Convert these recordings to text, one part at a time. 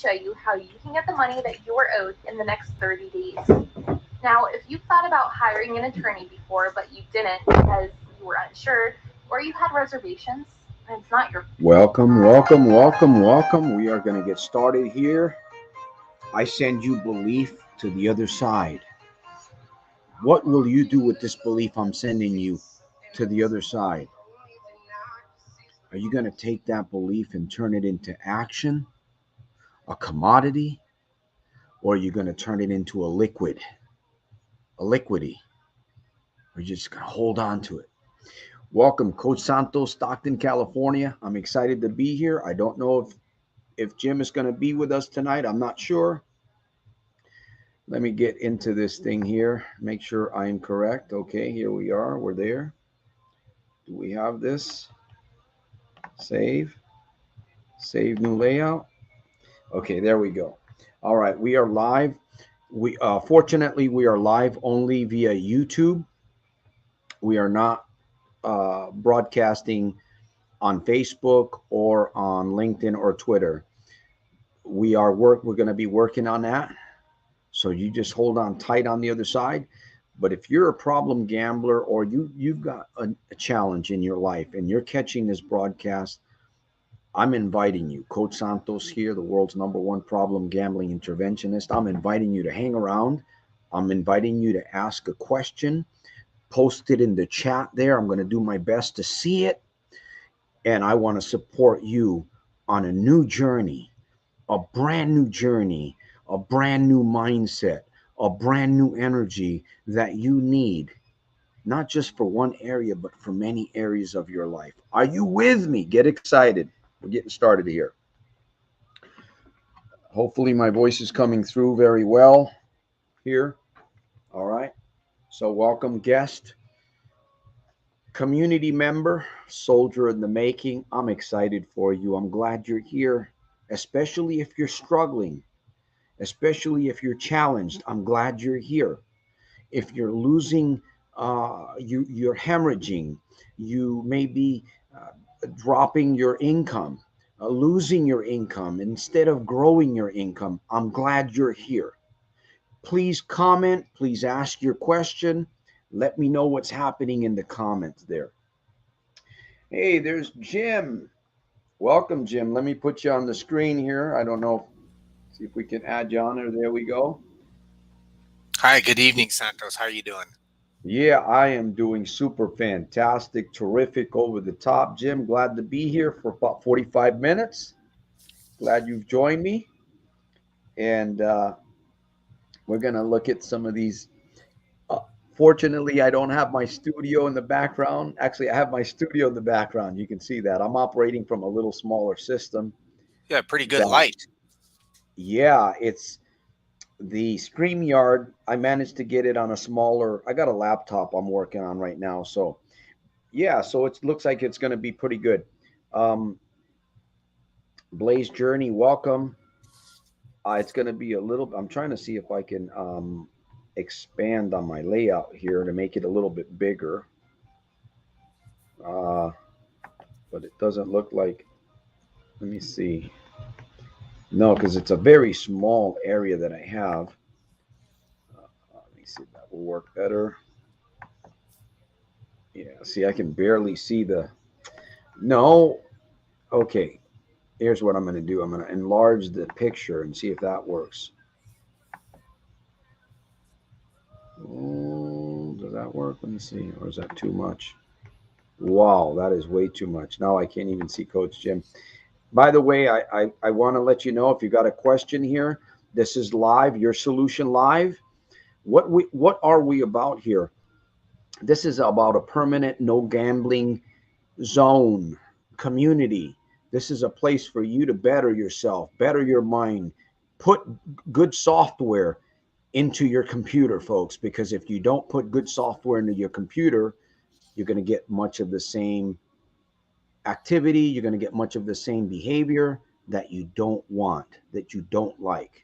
show you how you can get the money that you're owed in the next 30 days. Now, if you've thought about hiring an attorney before, but you didn't because you were unsure or you had reservations, and it's not your Welcome, welcome, welcome, welcome. We are going to get started here. I send you belief to the other side. What will you do with this belief I'm sending you to the other side? Are you going to take that belief and turn it into action, a commodity, or are you going to turn it into a liquidy? Or are you just going to hold on to it? Welcome, Coach Santos, Stockton, California. I'm excited to be here. I don't know if Jim is going to be with us tonight. I'm not sure. Let me get into this thing here. Make sure I'm correct. Okay, here we are. We're there. Do we have this? Save. Save new layout. Okay, there we go. All right, we are live. We fortunately we are live only via YouTube. We are not broadcasting on Facebook or on LinkedIn or Twitter. We're going to be working on that. So you just hold on tight on the other side. But if you're a problem gambler or you've got a challenge in your life and you're catching this broadcast, I'm inviting you, Coach Santos here, the world's #1 problem gambling interventionist. I'm inviting you to hang around. I'm inviting you to ask a question, post it in the chat there. I'm going to do my best to see it. And I want to support you on a new journey, a brand new journey, a brand new mindset, a brand new energy that you need, not just for one area, but for many areas of your life. Are you with me? Get excited. We're getting started here. Hopefully, my voice is coming through very well here. All right. So, welcome, guest, community member, soldier in the making. I'm excited for you. I'm glad you're here, especially if you're struggling, especially if you're challenged. I'm glad you're here. If you're losing, you're hemorrhaging, you may be dropping your income, losing your income instead of growing your income. I'm glad you're here. Please comment, please ask your question. Let me know what's happening in the comments there. Hey, there's Jim. Welcome, Jim. Let me put you on the screen here. I don't know. See if we can add you on there. There we go. Hi, good evening, Santos. How are you doing? Yeah, I am doing super fantastic, terrific, over the top. Jim, glad to be here for about 45 minutes. Glad you've joined me. And we're going to look at some of these. Uh, Fortunately, I don't have my studio in the background. Actually, I have my studio in the background. You can see that. I'm operating from a little smaller system. Yeah, pretty good That, light. yeah, it's the StreamYard. I managed to get it on a smaller, I got a laptop I'm working on right now. So, yeah, so it looks like it's going to be pretty good. Um, Blaze Journey, welcome. It's going to be a little. I'm trying to see if I can expand on my layout here to make it a little bit bigger. Uh, but it doesn't look like. Let me see. No, because it's a very small area that I have. Let me see if that will work better. Yeah, see, I can barely see the. No. Okay. Here's what I'm going to do. I'm going to enlarge the picture and see if that works. Does that work? Let me see. Or is that too much? Wow, that is way too much. Now I can't even see Coach Jim. By the way, I want to let you know if you got a question here, this is live, your solution live. What are we about here? This is about a permanent no gambling zone community. This is a place for you to better yourself, better your mind, put good software into your computer, folks, because if you don't put good software into your computer, you're going to get much of the same activity. You're going to get much of the same behavior that you don't want, that you don't like.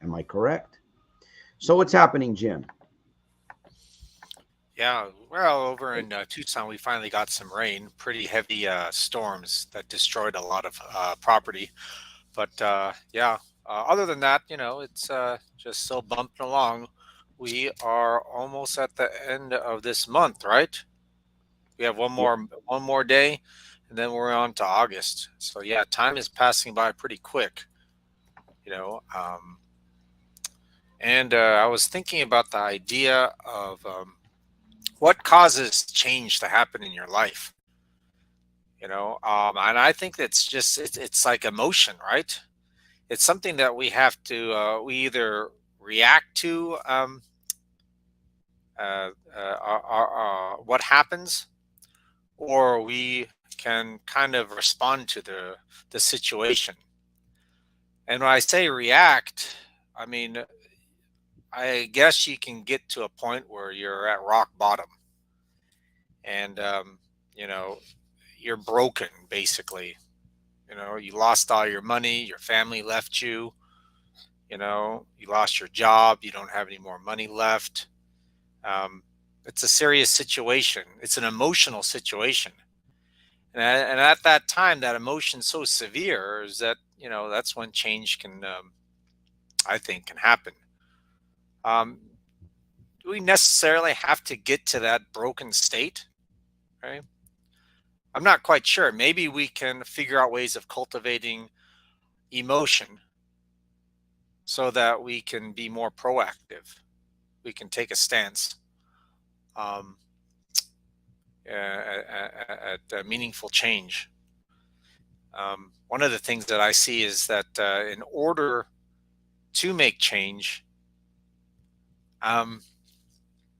Am I correct? So what's happening, Jim? Yeah, well, over in Tucson, we finally got some rain, pretty heavy storms that destroyed a lot of property. But yeah, Other than that, it's just still bumping along. We are almost at the end of this month, right? We have Yep. one more day, and then we're on to August. So yeah, time is passing by pretty quick. You know, um, and I was thinking about the idea of what causes change to happen in your life. And I think it's like emotion, right? It's something that we have to we either react to what happens, or we can kind of respond to the situation. And when I say react, I mean, I guess you can get to a point where you're at rock bottom, and you know you're broken basically. You lost all your money, your family left you. You lost your job, you don't have any more money left. um, it's a serious situation, it's an emotional situation. And at that time, that emotion so severe is that that's when change can, I think, can happen. um, do we necessarily have to get to that broken state, right? I'm not quite sure. Maybe we can figure out ways of cultivating emotion so that we can be more proactive. We can take a stance, um, at meaningful change. One of the things that I see is that in order to make change, um,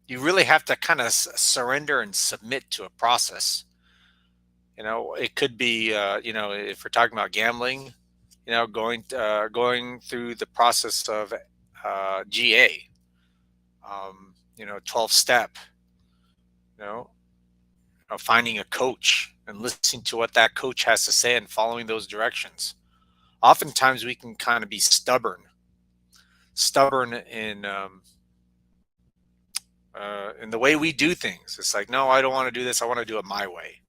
you really have to kind of surrender and submit to a process. It could be, if we're talking about gambling, going through the process of GA, 12 step, you know, finding a coach and listening to what that coach has to say and following those directions. Oftentimes we can kind of be stubborn in the way we do things. It's like, no, I don't want to do this. I want to do it my way,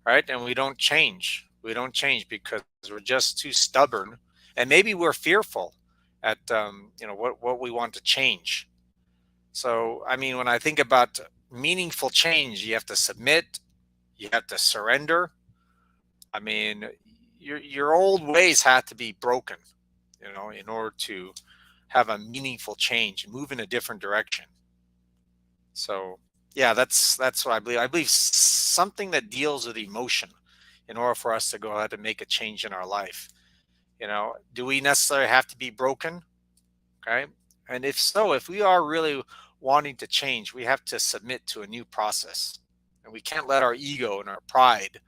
right? And we don't change. We don't change because we're just too stubborn, and maybe we're fearful at what we want to change. So, I mean, when I think about meaningful change, you have to submit, you have to surrender. I mean, your old ways have to be broken, in order to have a meaningful change and move in a different direction. So, yeah, that's what I believe. I believe something that deals with emotion in order for us to go ahead and make a change in our life. Do we necessarily have to be broken? Okay. And if so, if we are really wanting to change, we have to submit to a new process. And we can't let our ego and our pride,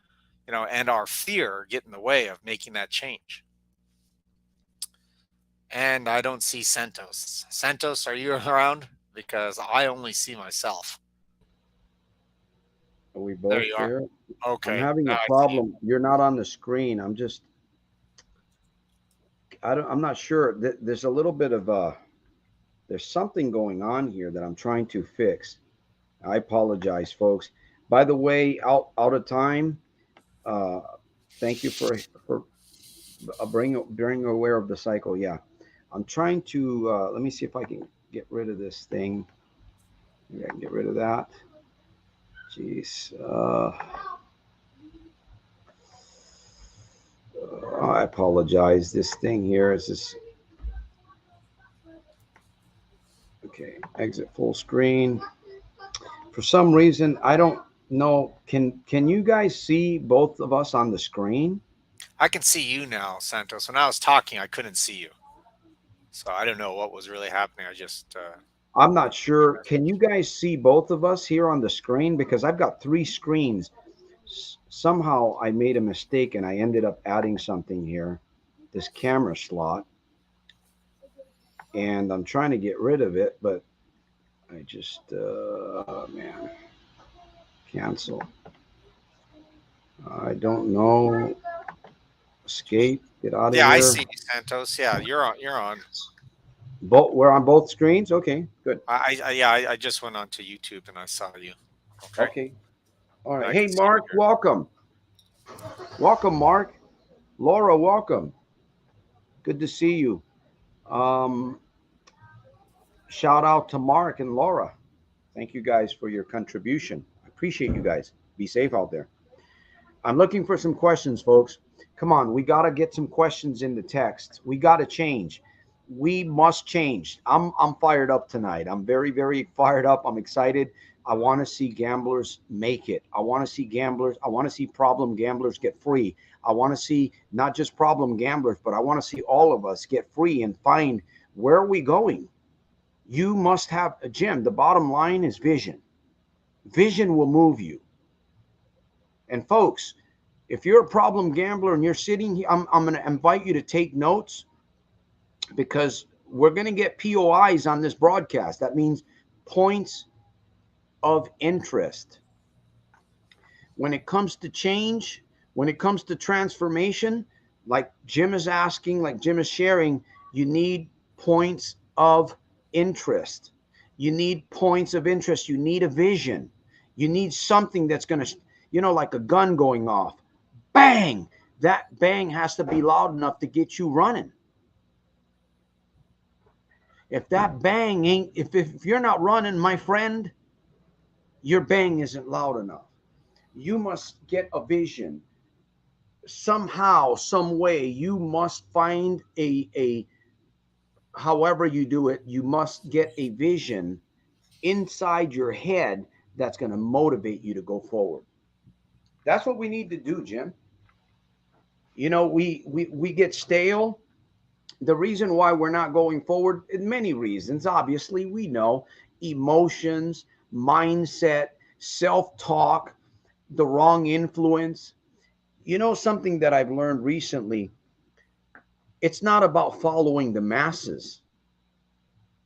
and our fear get in the way of making that change. And I don't see Santos. Santos, are you around? Because I only see myself. Are we There both you are. there? I'm Okay. having Now a I see you. problem. You're not on the screen. I'm not sure. There's a little bit of there's something going on here that I'm trying to fix. I apologize, folks. By the way, out of time. Uh, Thank you for bring aware of the cycle. Yeah, I'm trying to. Let me see if I can get rid of this thing. Maybe I can get rid of that. Jeez. I apologize. This thing here is this. Okay, exit full screen. For some reason, I don't know. Can you guys see both of us on the screen? I can see you now, Santos. When I was talking, I couldn't see you. So I don't know what was really happening. I just I'm not sure. Can you guys see both of us here on the screen? Because I've got three screens. Somehow I made a mistake and I ended up adding something here, this camera slot, and I'm trying to get rid of it, but I just, man, cancel. I don't know. Escape. Get out of yeah, I here. see you, Santos. Yeah, you're on. You're on. Both. We're on both screens. Okay. Good. I just went on to YouTube and I saw you. Okay, Okay. All and right. I Hey, can see you Mark. here. Welcome. Welcome, Mark. Laura. Welcome. Good to see you. Um, Shout out to Mark and Laura. Thank you guys for your contribution. I appreciate you guys. Be safe out there. I'm looking for some questions, folks. Come on, we got to get some questions in the text. We got to change. We must change. I'm fired up tonight. I'm very very fired up. I'm excited. I want to see gamblers make it. I want to see gamblers. I want to see problem gamblers get free. I want to see not just problem gamblers, but I want to see all of us get free and find where are we going. You must have a Jim. The bottom line is vision. Vision will move you. And folks, if you're a problem gambler and you're sitting here, I'm going to invite you to take notes because we're going to get POIs on this broadcast. That means points of interest. When it comes to change, when it comes to transformation, like Jim is asking, like Jim is sharing, you need points of interest. You need points of interest. You need a vision. You need something that's going to, like a gun going off. Bang! That bang has to be loud enough to get you running. If that bang ain't, if you're not running, my friend, your bang isn't loud enough. You must get a vision. Somehow, some way, you must find a however you do it, you must get a vision inside your head that's going to motivate you to go forward. That's what we need to do, Jim. We get stale. The reason why we're not going forward, many reasons, obviously, we know emotions, mindset, self-talk, the wrong influence. Something that I've learned recently, it's not about following the masses.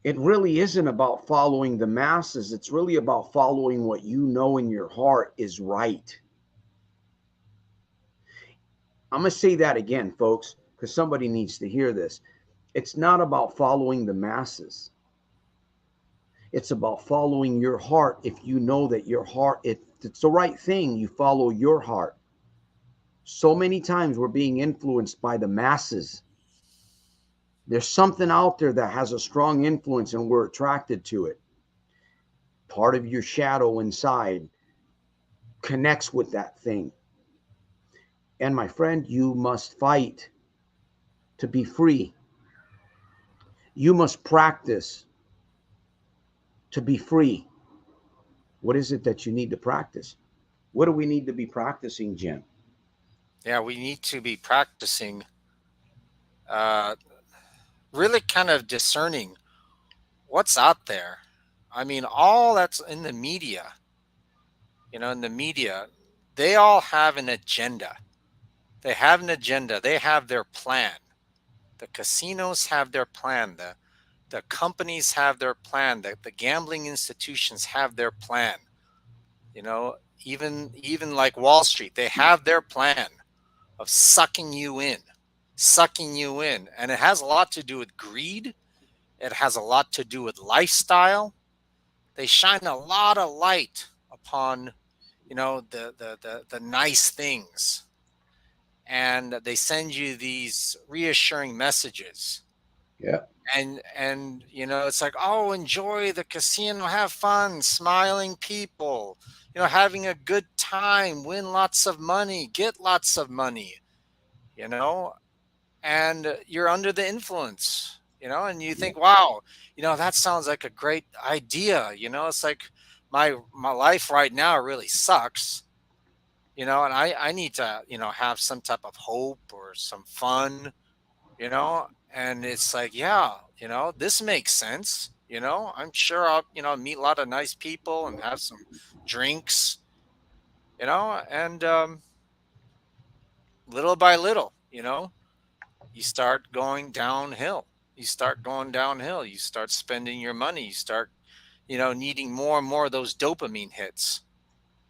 It really isn't about following the masses. It's really about following what you know in your heart is right. I'm going to say that again, folks, because somebody needs to hear this. It's not about following the masses. It's about following your heart. If you know that your heart, it's the right thing, you follow your heart. So many times we're being influenced by the masses. There's something out there that has a strong influence and we're attracted to it. Part of your shadow inside connects with that thing. And my friend, you must fight to be free. You must practice to be free. What is it that you need to practice? What do we need to be practicing, Jim? Yeah, we need to be practicing, uh, really kind of discerning what's out there. I mean, all that's in the media, in the media, they all have an agenda. They have an agenda. They have their plan. The casinos have their plan. The companies have their plan. The gambling institutions have their plan. Even like Wall Street, they have their plan of sucking you in. And it has a lot to do with greed. It has a lot to do with lifestyle. They shine a lot of light upon, the nice things. And they send you these reassuring messages. Yeah. And it's like, oh, enjoy the casino, have fun, smiling people, having a good time, win lots of money, get lots of money, you know and you're under the influence, and you Yeah. think, wow, that sounds like a great idea. It's like my life right now really sucks, and I need to, have some type of hope or some fun, and it's like, yeah, this makes sense. I'm sure I'll, meet a lot of nice people and have some drinks, and little by little, you start going downhill. You start spending your money. You start, needing more and more of those dopamine hits,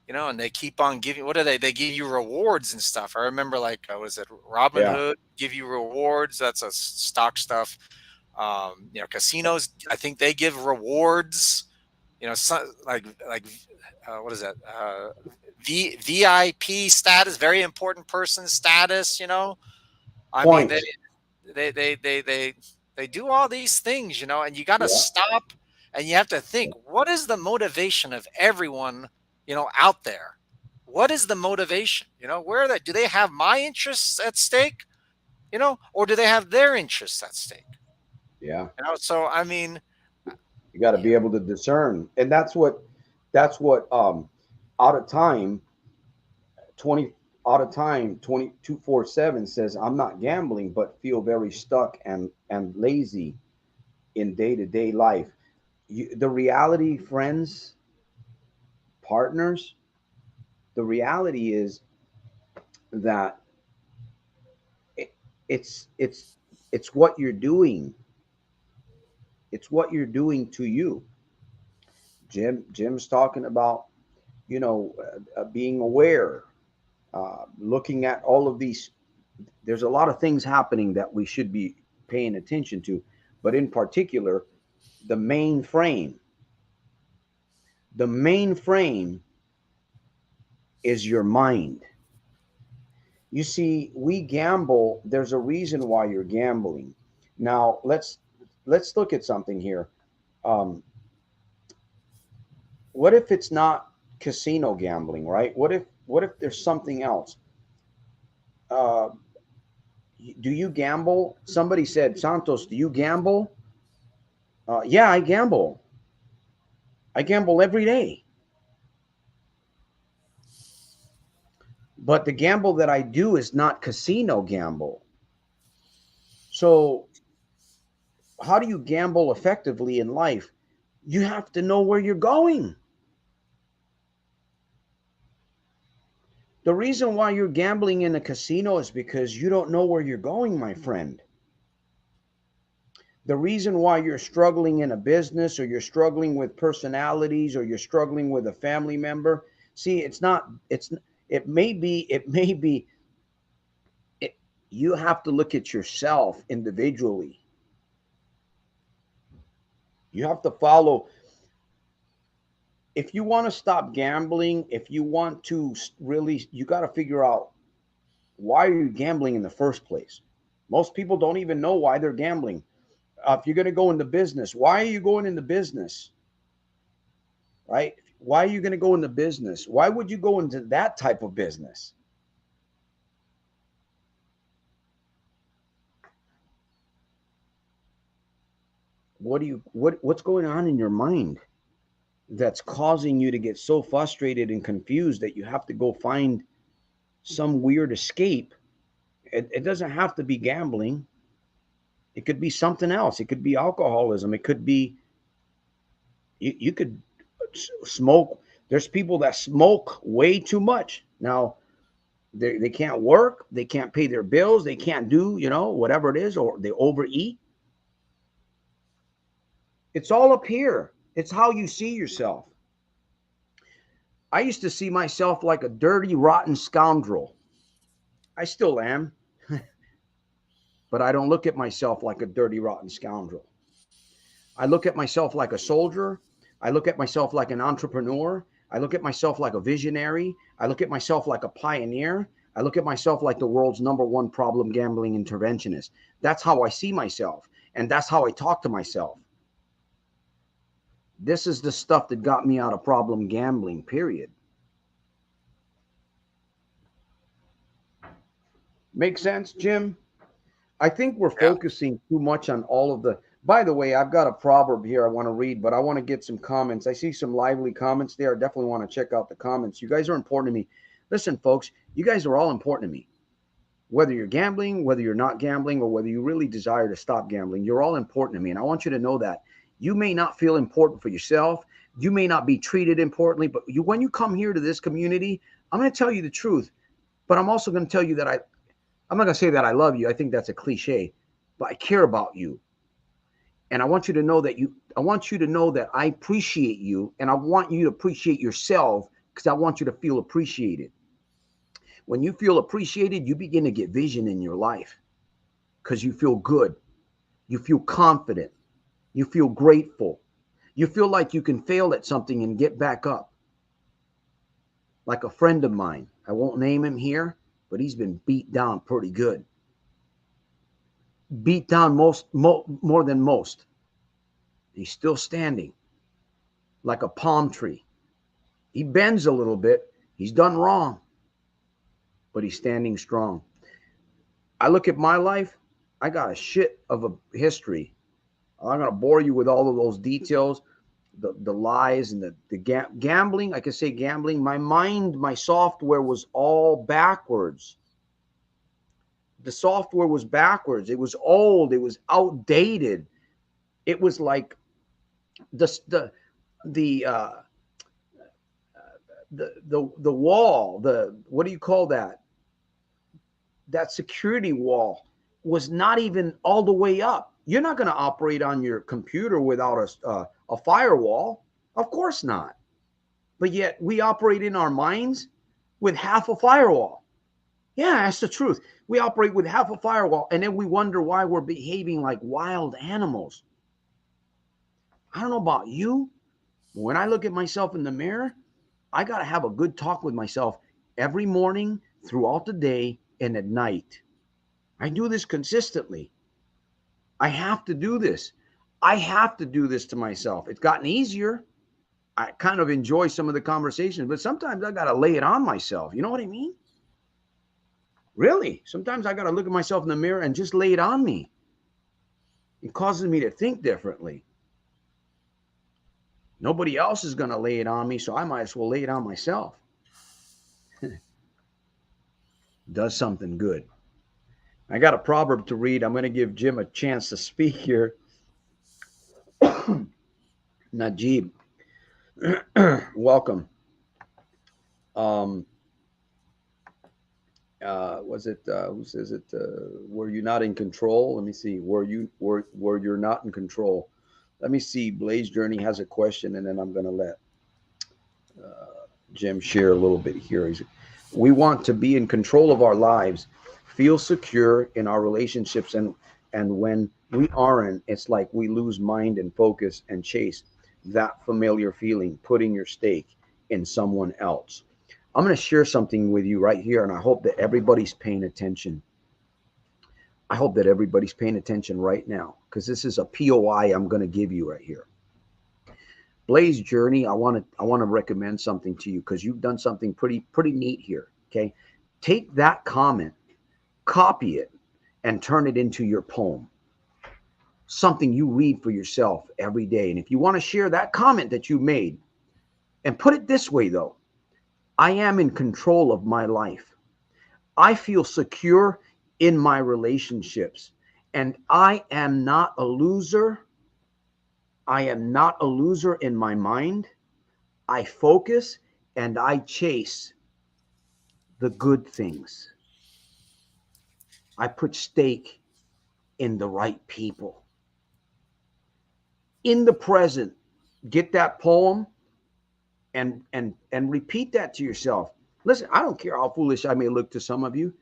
and they keep on giving, what are they? They give you rewards and stuff. I remember, like, was it Yeah. Robinhood give you rewards? That's a stock stuff. Casinos, I think they give rewards, what is that? VIP status, very important person status, I mean, Points. they They do all these things, and you got to Yeah. stop and you have to think, what is the motivation of everyone, out there? What is the motivation? Where are they? Do they have my interests at stake, or do they have their interests at stake? Yeah. So, I mean, You got to yeah, be able to discern. And that's what out of time 20 out of time 2247 says, I'm not gambling but feel very stuck and lazy in day-to-day life. The reality, friends, partners, the reality is that it, it's it's it's what you're doing. It's what you're doing to you. Jim's talking about, being aware, looking at all of these. There's a lot of things happening that we should be paying attention to, but in particular, the main frame. The main frame is your mind. You see, we gamble. There's a reason why you're gambling. Now, let's look at something here. Um, what if it's not casino gambling, right? What if there's something else? Uh, do you gamble? Somebody said, Santos, do you gamble? Yeah, I gamble. I gamble every day. But the gamble that I do is not casino gamble. So, how do you gamble effectively in life? You have to know where you're going. The reason why you're gambling in a casino is because you don't know where you're going, my friend. The reason why you're struggling in a business, or you're struggling with personalities, or you're struggling with a family member, see, it may be it, you have to look at yourself individually. You have to follow. If you want to stop gambling, if you want to really, you got to figure out, why are you gambling in the first place? Most people don't even know why they're gambling. If you're going to go into business, why are you going into business? Right? Why are you going to go into business? Why would you go into that type of business? What's going on in your mind that's causing you to get so frustrated and confused that you have to go find some weird escape? It doesn't have to be gambling. It could be something else. It could be alcoholism. It could be, you could smoke. There's people that smoke way too much. Now, they can't work, they can't pay their bills, they can't do, whatever it is, or they overeat. It's all up here. It's how you see yourself. I used to see myself like a dirty, rotten scoundrel. I still am, but I don't look at myself like a dirty, rotten scoundrel. I look at myself like a soldier. I look at myself like an entrepreneur. I look at myself like a visionary. I look at myself like a pioneer. I look at myself like the world's number one problem gambling interventionist. That's how I see myself. And that's how I talk to myself. This is the stuff that got me out of problem gambling, period. Make sense, Jim? I think we're yeah. focusing too much on all of the. By the way, I've got a proverb here I want to read, but I want to get some comments. I see some lively comments there. I definitely want to check out the comments. You guys are important to me. Listen, folks, you guys are all important to me. Whether you're gambling, whether you're not gambling, or whether you really desire to stop gambling, you're all important to me. And I want you to know that. You may not feel important for yourself. You may not be treated importantly, but when you come here to this community, I'm going to tell you the truth. But I'm also going to tell you that I'm not going to say that I love you. I think that's a cliche, but I care about you. And I want you to know that I appreciate you, and I want you to appreciate yourself, because I want you to feel appreciated. When you feel appreciated, you begin to get vision in your life, because you feel good. You feel confident. You feel grateful. You feel like you can fail at something and get back up. Like a friend of mine, I won't name him here, but he's been beat down pretty good. beat down more than most. He's still standing like a palm tree. He bends a little bit. He's done wrong, but he's standing strong. I look at my life. I got a shit of a history. I'm not going to bore you with all of those details, the lies and the gambling. I can say gambling. My mind, my software was all backwards. The software was backwards. It was old. It was outdated. It was like the the uh, the wall. The what do you call that? That security wall was not even all the way up. You're not going to operate on your computer without a firewall. Of course not. But yet we operate in our minds with half a firewall. Yeah, that's the truth. We operate with half a firewall, and then we wonder why we're behaving like wild animals. I don't know about you, but when I look at myself in the mirror, I got to have a good talk with myself every morning, throughout the day, and at night. I do this consistently. I have to do this. I have to do this to myself. It's gotten easier. I kind of enjoy some of the conversations, but sometimes I got to lay it on myself. You know what I mean? Really. Sometimes I got to look at myself in the mirror and just lay it on me. It causes me to think differently. Nobody else is going to lay it on me, so I might as well lay it on myself. Does something good. I got a proverb to read. I'm going to give Jim a chance to speak here. Najib, welcome. Um, was it who says it? Were you not in control? Let me see. Were you not in control? Let me see. Blaze Journey has a question, and then I'm going to let Jim share a little bit here. We want to be in control of our lives, feel secure in our relationships, and when we aren't, it's like we lose mind and focus and chase that familiar feeling, putting your stake in someone else. I'm going to share something with you right here, and I hope that everybody's paying attention. I hope that everybody's paying attention right now because this is a POI I'm going to give you right here. Blaze Journey, I want to recommend something to you because you've done something pretty neat here. Okay, take that comment, copy it, and turn it into your poem. Something you read for yourself every day. And if you want to share that comment that you made, and put it this way though, I am in control of my life. I feel secure in my relationships, and I am not a loser. I am not a loser in my mind. I focus and I chase the good things. I put stake in the right people. In the present, get that poem and repeat that to yourself. Listen, I don't care how foolish I may look to some of you.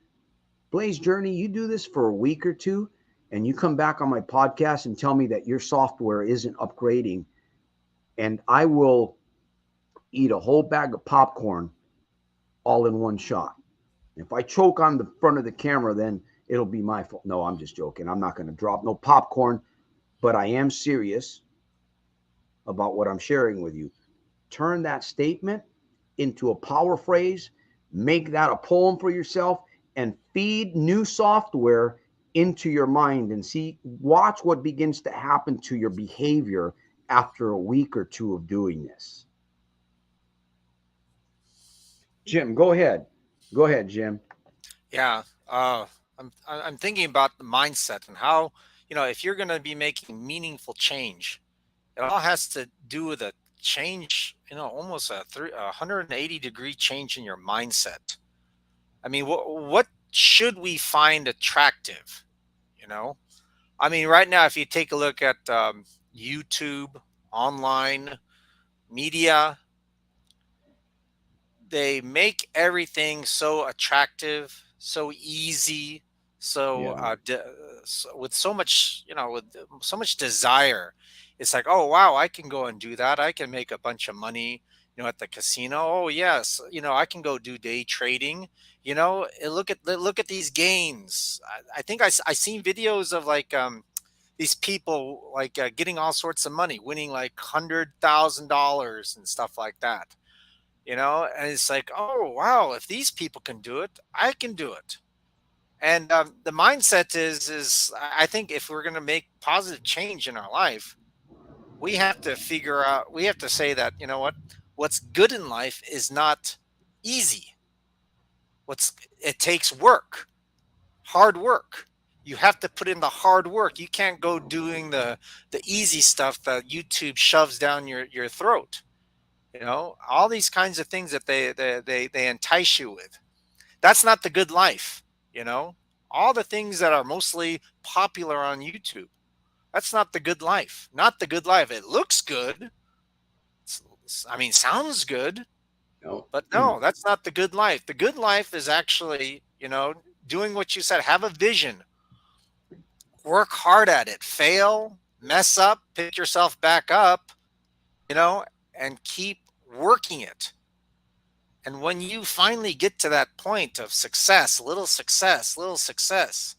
Blaze Journey, you do this for a week or two, and you come back on my podcast and tell me that your software isn't upgrading, and I will eat a whole bag of popcorn all in one shot. If I choke on the front of the camera, then it'll be my fault. No, I'm just joking. I'm not going to drop no popcorn, but I am serious about what I'm sharing with you. Turn that statement into a power phrase, make that a poem for yourself, and feed new software into your mind and watch what begins to happen to your behavior after a week or two of doing this. Jim, go ahead. Go ahead, Jim. Yeah, I'm thinking about the mindset and how, if you're going to be making meaningful change, it all has to do with a change, almost a 180-degree change in your mindset. I mean, what should we find attractive? You know, I mean, right now, if you take a look at YouTube, online media, they make everything so attractive, so easy, so, Yeah. with so much, with so much desire. It's like, oh wow, I can go and do that. I can make a bunch of money, at the casino. Oh yes, I can go do day trading. Look at these games. I think I seen videos of like these people like getting all sorts of money, winning like $100,000 and stuff like that. And it's like, oh wow, if these people can do it, I can do it. And the mindset is I think if we're going to make positive change in our life, we have to say that, what's good in life is not easy. It takes work, hard work. You have to put in the hard work. You can't go doing the easy stuff that YouTube shoves down your throat. All these kinds of things that they entice you with. That's not the good life. You know, all the things that are mostly popular on YouTube. That's not the good life. Not the good life. It looks good. I mean, sounds good, No. but no, that's not the good life. The good life is actually, doing what you said, have a vision, work hard at it, fail, mess up, pick yourself back up, you know, and keep working it. And when you finally get to that point of success, little success,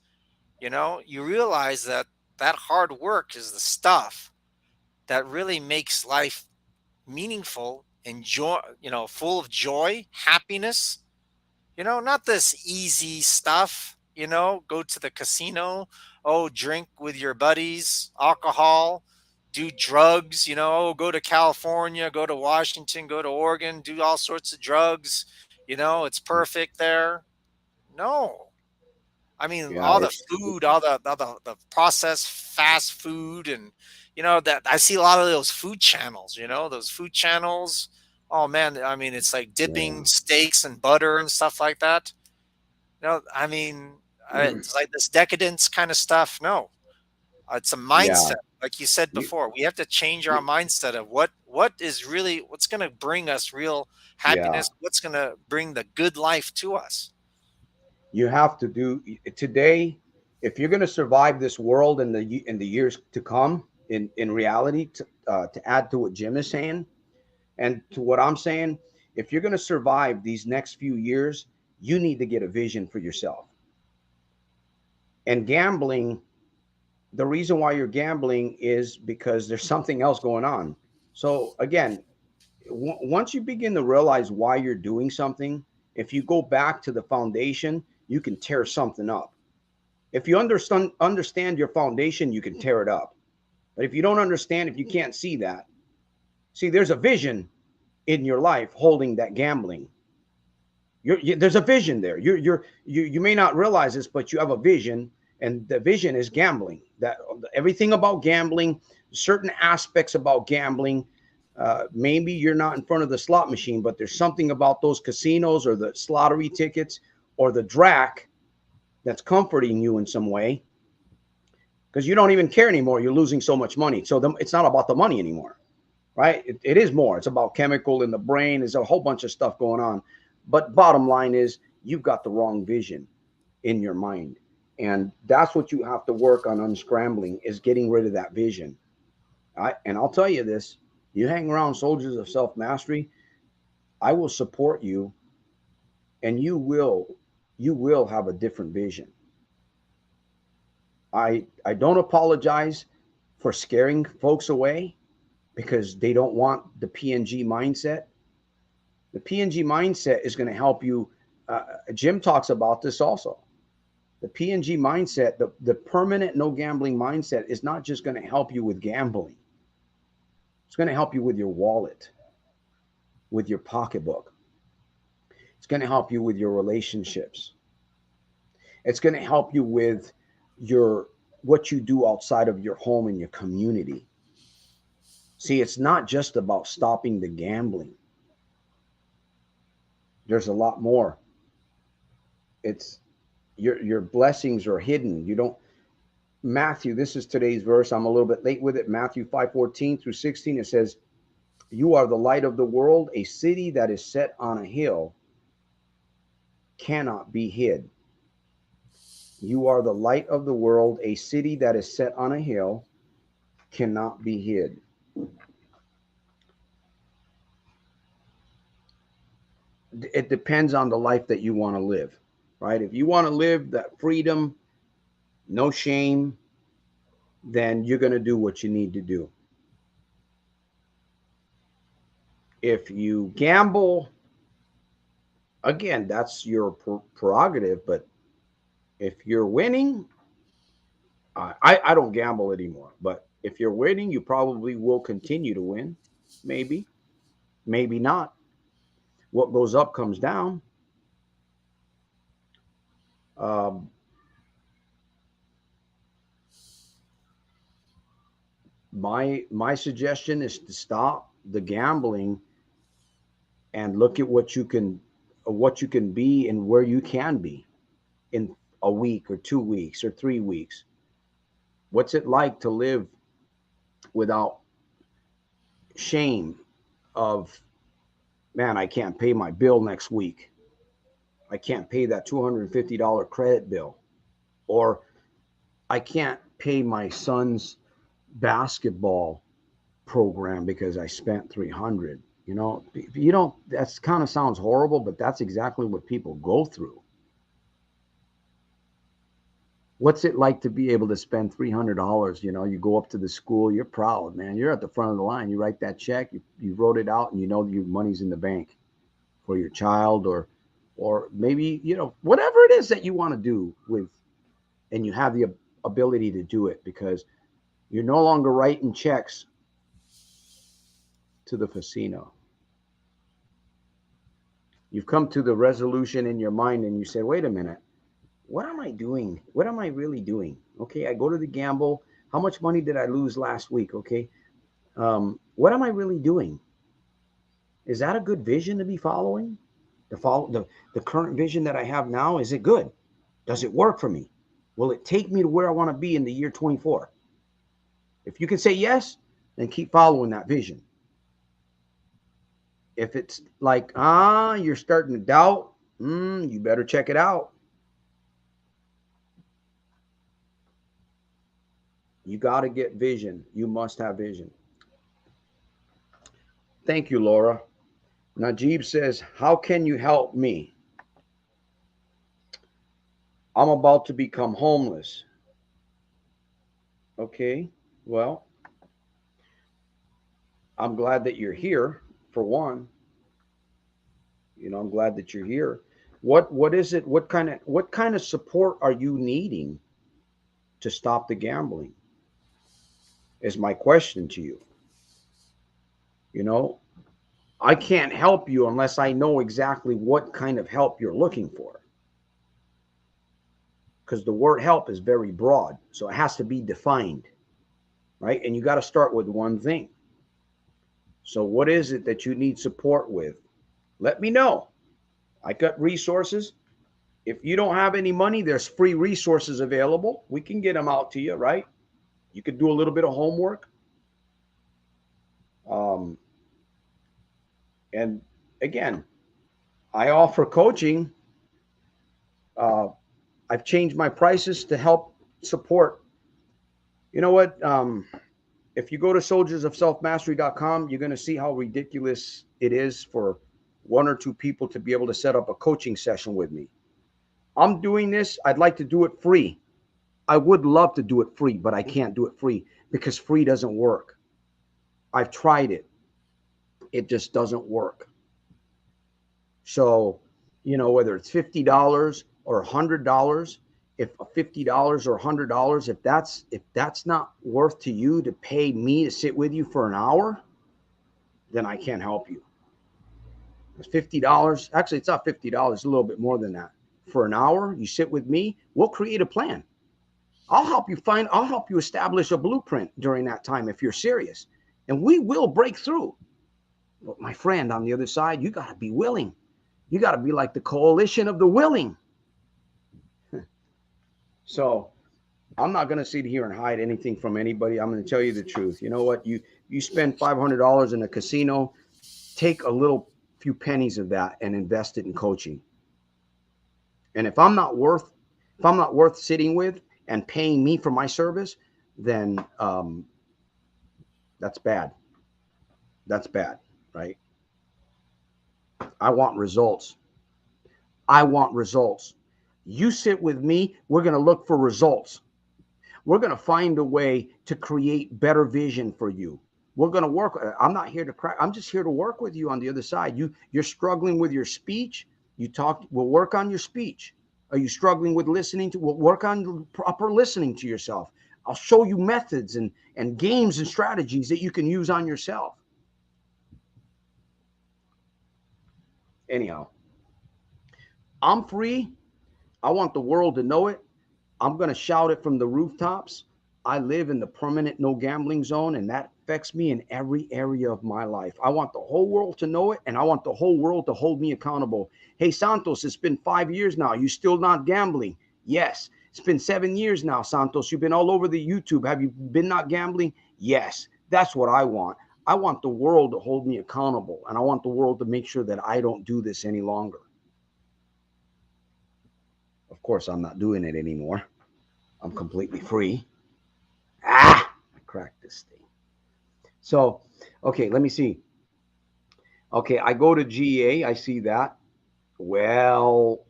you realize that that hard work is the stuff that really makes life meaningful and joy, full of joy, happiness, not this easy stuff, go to the casino, oh, drink with your buddies, alcohol, do drugs, go to California, go to Washington, go to Oregon, do all sorts of drugs, it's perfect there. No. I mean, Yeah, all the food, all the processed fast food, and that I see a lot of those food channels. Those food channels. Oh man, I mean, it's like yeah, dipping steaks in butter and stuff like that. I mean, it's like this decadence kind of stuff. No, it's a yeah. mindset. Like you said You, before, we have to change our you, mindset of what's going to bring us real yeah. happiness. What's going to bring the good life to us. You have to do today if you're going to survive this world in the years to come. In reality, to add to what Jim is saying and to what I'm saying, if you're going to survive these next few years, you need to get a vision for yourself. And gambling, the reason why you're gambling is because there's something else going on. So again, once you begin to realize why you're doing something, if you go back to the foundation, you can tear something up. If you understand your foundation, you can tear it up. But if you don't understand, if you can't see that, see, there's a vision in your life holding that gambling. There's a vision there. You may not realize this, but you have a vision, and the vision is gambling. That everything about gambling, certain aspects about gambling. Maybe you're not in front of the slot machine, but there's something about those casinos or the lottery tickets or the drac that's comforting you in some way, because you don't even care anymore. You're losing so much money. So it's not about the money anymore, right? It is more. It's about chemical in the brain. There's a whole bunch of stuff going on. But bottom line is you've got the wrong vision in your mind. And that's what you have to work on unscrambling, is getting rid of that vision. And I'll tell you this, you hang around soldiers of self-mastery, I will support you, and you will have a different vision. I don't apologize for scaring folks away because they don't want the PNG mindset. The PNG mindset is going to help you. Jim talks about this also. The PNG mindset, the permanent no gambling mindset, is not just going to help you with gambling. It's going to help you with your wallet, with your pocketbook. It's going to help you with your relationships. It's going to help you with your what you do outside of your home and your community. See, it's not just about stopping the gambling. There's a lot more. It's your blessings are hidden. You don't. Matthew, this is today's verse. I'm a little bit late with it. Matthew 5:14 through 16. It says, "You are the light of the world. A city that is set on a hill cannot be hid. You are the light of the world. A city that is set on a hill cannot be hid." it depends on the life that you want to live, right? If you want to live that freedom, no shame, then you're going to do what you need to do. If you gamble, again, that's your prerogative. But if you're winning, I don't gamble anymore. But if you're winning, you probably will continue to win. Maybe, maybe not. What goes up comes down. Um, my suggestion is to stop the gambling and look at what you can be and where you can be in a week or 2 weeks or 3 weeks. What's it like to live without shame of, man, I can't pay my bill next week. I can't pay that $250 credit bill, or I can't pay my son's basketball program because I spent 300. You don't, that's kind of sounds horrible, but that's exactly what people go through. What's it like to be able to spend $300? You go up to the school, you're proud, man. You're at the front of the line. You write that check, you wrote it out, and you know your money's in the bank for your child, or maybe, whatever it is that you want to do with, and you have the ability to do it because you're no longer writing checks to the casino. You've come to the resolution in your mind and you say, wait a minute, what am I doing? What am I really doing? Okay, I go to the gamble. How much money did I lose last week? Okay, what am I really doing? Is that a good vision to be following? The current vision that I have now, is it good? Does it work for me? Will it take me to where I want to be in the year 24? If you can say yes, then keep following that vision. If it's like, you're starting to doubt, you better check it out. You got to get vision. You must have vision. Thank you, Laura. Najib says, how can you help me? I'm about to become homeless. Okay, well, I'm glad that you're here, for one. I'm glad that you're here. What is it? What kind of support are you needing to stop the gambling? Is my question to you. You know, I can't help you unless I know exactly what kind of help you're looking for. Because the word help is very broad, so it has to be defined, right? And you got to start with one thing. So, what is it that you need support with? Let me know. I got resources. If you don't have any money, there's free resources available. We can get them out to you, right? You could do a little bit of homework. Um, and again, I offer coaching. Uh, I've changed my prices to help support. You know what? If you go to soldiersofselfmastery.com, you're going to see how ridiculous it is for one or two people to be able to set up a coaching session with me. I'm doing this. I'd like to do it free. I would love to do it free, but I can't do it free because free doesn't work. I've tried it. It just doesn't work. So, whether it's $50 or $100, if $50 or $100, if that's not worth to you to pay me to sit with you for an hour, then I can't help you. It's $50. Actually, it's not $50, a little bit more than that. For an hour, you sit with me, we'll create a plan. I'll help you establish a blueprint during that time if you're serious. And we will break through. But my friend, on the other side, you got to be willing. You got to be like the coalition of the willing. So I'm not going to sit here and hide anything from anybody. I'm going to tell you the truth. You know what? You spend $500 in a casino, take a little few pennies of that and invest it in coaching. And if I'm not worth sitting with and paying me for my service, then that's bad. That's bad, right? I want results. I want results. You sit with me, we're going to look for results. We're going to find a way to create better vision for you. We're going to work. I'm not here to crack. I'm just here to work with you on the other side. You're struggling with your speech. You talk. We'll work on your speech. Are you struggling with listening to? We'll work on proper listening to yourself. I'll show you methods and games and strategies that you can use on yourself. Anyhow, I'm free. I want the world to know it. I'm going to shout it from the rooftops. I live in the permanent no gambling zone, and that affects me in every area of my life. I want the whole world to know it, and I want the whole world to hold me accountable. Hey, Santos, it's been 5 years now. You still not gambling? Yes. It's been 7 years now, Santos. You've been all over the YouTube. Have you been not gambling? Yes. That's what I want. I want the world to hold me accountable, and I want the world to make sure that I don't do this any longer. Of course, I'm not doing it anymore. I'm completely free. I cracked this thing. So, okay, let me see. Okay, I go to GA. I see that. Well,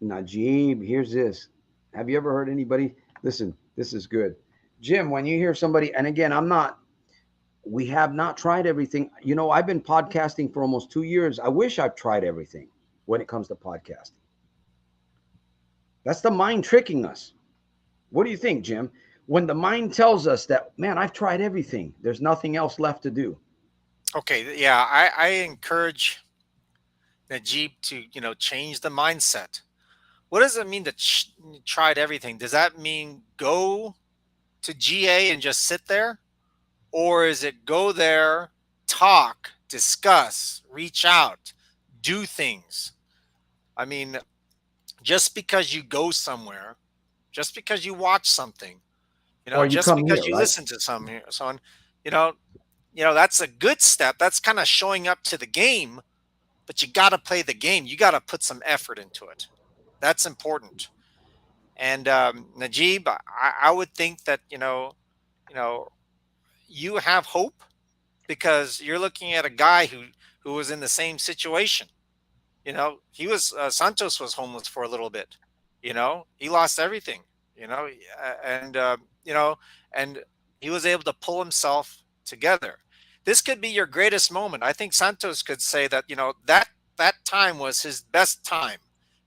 Najib, here's this. Have you ever heard anybody? Listen, this is good. Jim, when you hear somebody, and again, we have not tried everything. You know, I've been podcasting for almost 2 years. I wish I've tried everything when it comes to podcasting. That's the mind tricking us. What do you think, Jim? When the mind tells us that, man, I've tried everything, there's nothing else left to do. Okay, yeah, I encourage Najib to, change the mindset. What does it mean to tried everything? Does that mean go to GA and just sit there? Or is it go there, talk, discuss, reach out, do things? I mean, just because you go somewhere, just because you watch something, Or you just come because here, you right? listen to someone, you know, that's a good step. That's kind of showing up to the game, but you got to play the game. You got to put some effort into it. That's important. And Najib, I would think that you know, you have hope because you're looking at a guy who was in the same situation. He was Santos was homeless for a little bit. He lost everything. You know, and and he was able to pull himself together. This could be your greatest moment. I think Santos could say that that time was his best time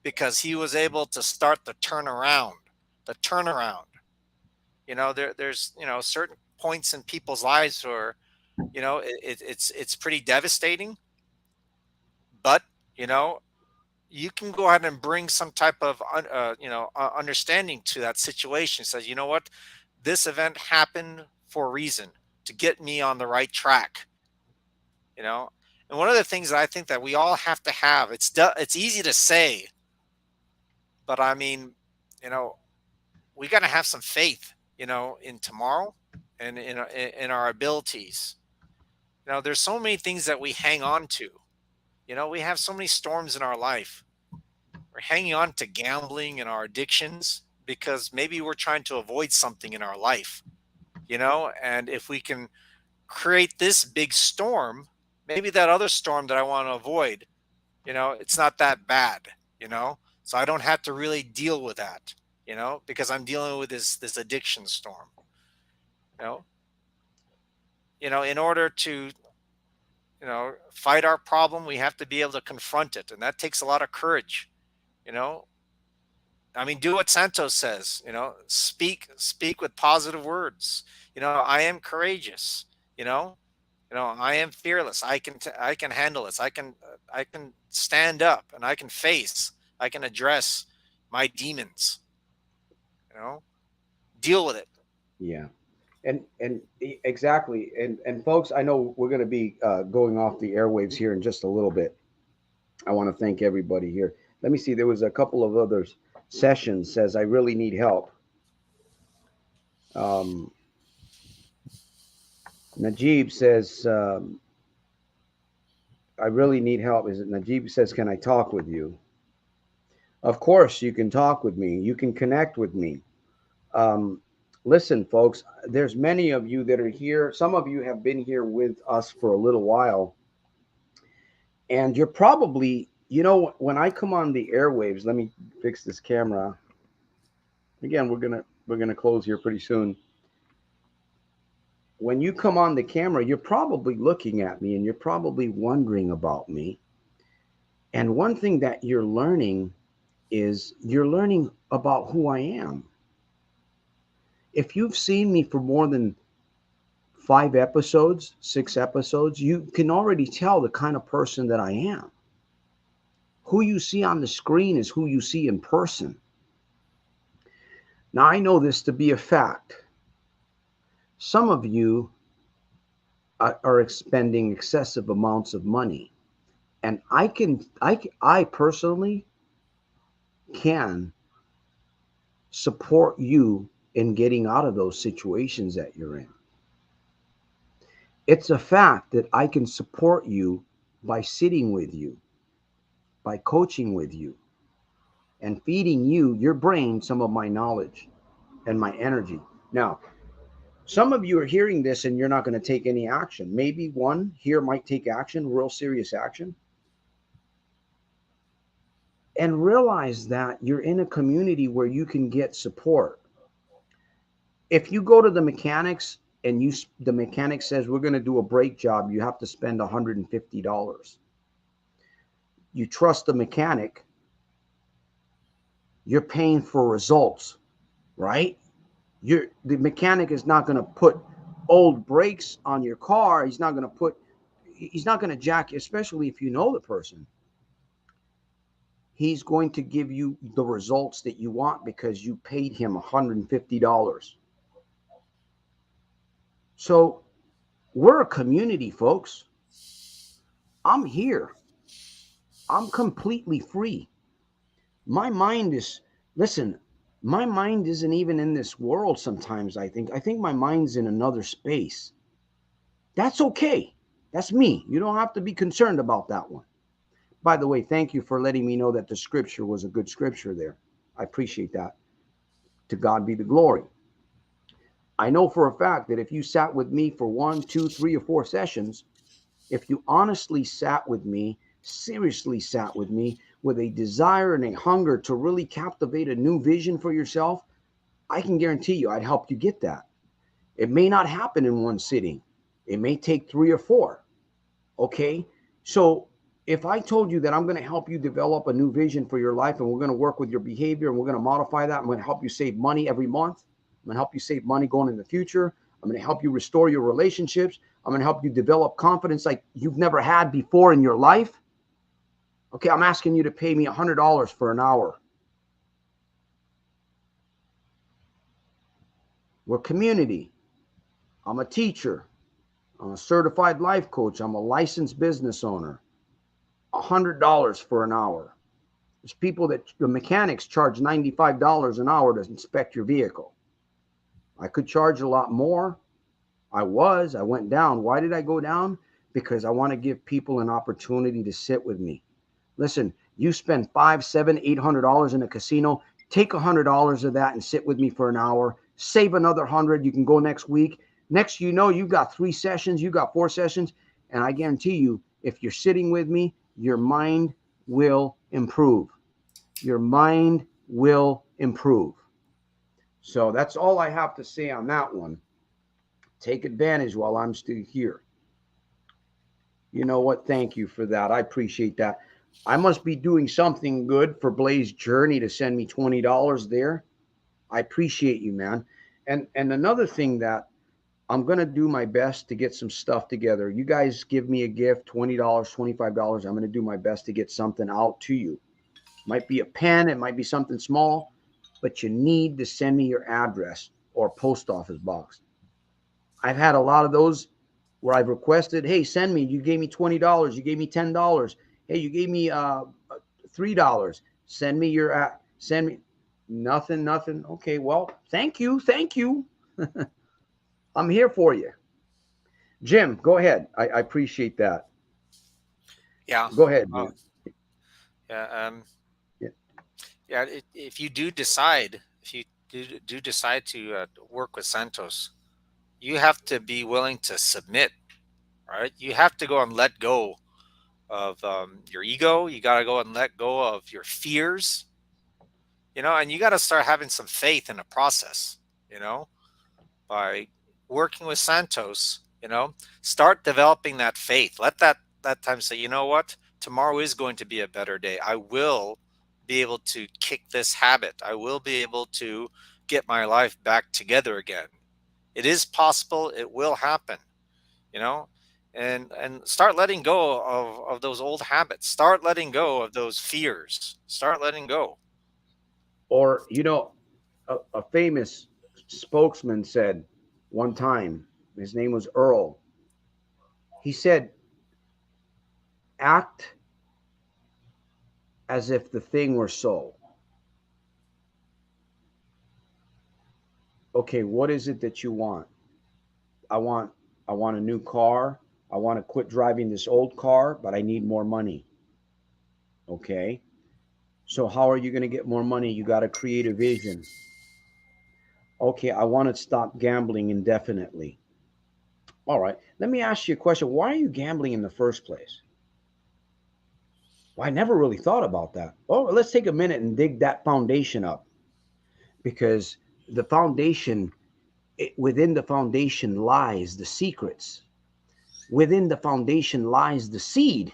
because he was able to start the turnaround. The turnaround. There's certain points in people's lives where it's pretty devastating, but you know you can go ahead and bring some type of understanding to that situation. Says, you know what, this event happened for a reason to get me on the right track. You know, and one of the things that I think that we all have to have, it's easy to say, but I mean, you know, we got to have some faith, in tomorrow and in our abilities. There's so many things that we hang on to. We have so many storms in our life. We're hanging on to gambling and our addictions because maybe we're trying to avoid something in our life, and if we can create this big storm, maybe that other storm that I want to avoid, it's not that bad, so I don't have to really deal with that, because I'm dealing with this addiction storm, you know, in order to fight our problem, we have to be able to confront it, and that takes a lot of courage. you know I mean, do what Santos says, speak with positive words. I am courageous. you know I am fearless. I can handle this. I can stand up and I can address my demons. you know Deal with it. Yeah. And exactly. And folks, I know we're going to be going off the airwaves here in just a little bit. I want to thank everybody here. Let me see. There was a couple of others. Sessions says I really need help. Um, Najib says I really need help. Is it Najib says, can I talk with you? Of course, you can talk with me. You can connect with me. Um, Listen, folks, there's many of you that are here. Some of you have been here with us for a little while. And you're probably, when I come on the airwaves, let me fix this camera. Again, we're gonna close here pretty soon. When you come on the camera, you're probably looking at me and you're probably wondering about me. And one thing that you're learning is you're learning about who I am. If you've seen me for more than 5 episodes, 6 episodes, you can already tell the kind of person that I am. Who you see on the screen is who you see in person. Now, I know this to be a fact. Some of you are expending excessive amounts of money. And I personally can support you in getting out of those situations that you're in. It's a fact that I can support you by sitting with you, by coaching with you, and feeding you, your brain, some of my knowledge and my energy. Now, some of you are hearing this and you're not going to take any action. Maybe one here might take action, real serious action. And realize that you're in a community where you can get support. If you go to the mechanics and the mechanic says we're going to do a brake job, you have to spend $150. You trust the mechanic, you're paying for results, right? The mechanic is not going to put old brakes on your car. He's not going to jack you, especially if you know the person. He's going to give you the results that you want because you paid him $150. So we're a community, folks. I'm here. I'm completely free. My mind is, listen, my mind isn't even in this world sometimes, I think. I think my mind's in another space. That's okay. That's me. You don't have to be concerned about that one. By the way, thank you for letting me know that the scripture was a good scripture there. I appreciate that. To God be the glory. I know for a fact that if you sat with me for 1, 2, 3, or 4 sessions, if you honestly sat with me, seriously sat with me with a desire and a hunger to really captivate a new vision for yourself, I can guarantee you I'd help you get that. It may not happen in one sitting. It may take 3 or 4. Okay. So if I told you that I'm going to help you develop a new vision for your life and we're going to work with your behavior and we're going to modify that, I'm going to help you save money every month. I'm going to help you save money going in the future. I'm going to help you restore your relationships. I'm going to help you develop confidence like you've never had before in your life. Okay, I'm asking you to pay me $100 for an hour. We're community. I'm a teacher. I'm a certified life coach. I'm a licensed business owner. $100 for an hour. There's people that the mechanics charge $95 an hour to inspect your vehicle. I could charge a lot more. I went down. Why did I go down? Because I want to give people an opportunity to sit with me. Listen, you spend $500, $700, $800 in a casino. Take $100 of that and sit with me for an hour. Save another 100. You can go next week. Next, you've got 3 sessions. You got 4 sessions. And I guarantee you, if you're sitting with me, your mind will improve. Your mind will improve. So that's all I have to say on that one. Take advantage while I'm still here. You know what? Thank you for that. I appreciate that. I must be doing something good for Blaze Journey to send me $20 there. I appreciate you, man. And another thing that I'm going to do my best to get some stuff together. You guys give me a gift, $20, $25. I'm going to do my best to get something out to you. Might be a pen, it might be something small, but you need to send me your address or post office box. I've had a lot of those where I've requested, hey, send me. You gave me $20. You gave me $10. Hey, you gave me $3. Send me send me nothing, nothing. Okay, well, thank you, thank you. I'm here for you. Jim, go ahead. I appreciate that. Yeah. Go ahead, Uh, Jim. yeah. Yeah. Yeah. If you do decide to work with Santos, you have to be willing to submit. Right. You have to go and let go your ego. You got to go and let go of your fears, and you got to start having some faith in the process, you know, by working with Santos, start developing that faith. Let that time say, you know what, tomorrow is going to be a better day. I will be able to kick this habit. I will be able to get my life back together again. It is possible. It will happen, you know, and start letting go of those old habits. Start letting go of those fears. Start letting go. Or, a famous spokesman said one time, his name was Earl. He said, act as if the thing were so. Okay, what is it that you want? I want I want a new car. I want to quit driving this old car, but I need more money. Okay. So how are you going to get more money? You got to create a vision. Okay, I want to stop gambling indefinitely. All right. Let me ask you a question. Why are you gambling in the first place? Well, I never really thought about that. Oh, let's take a minute and dig that foundation up, because the foundation, within the foundation lies the secrets. Within the foundation lies the seed.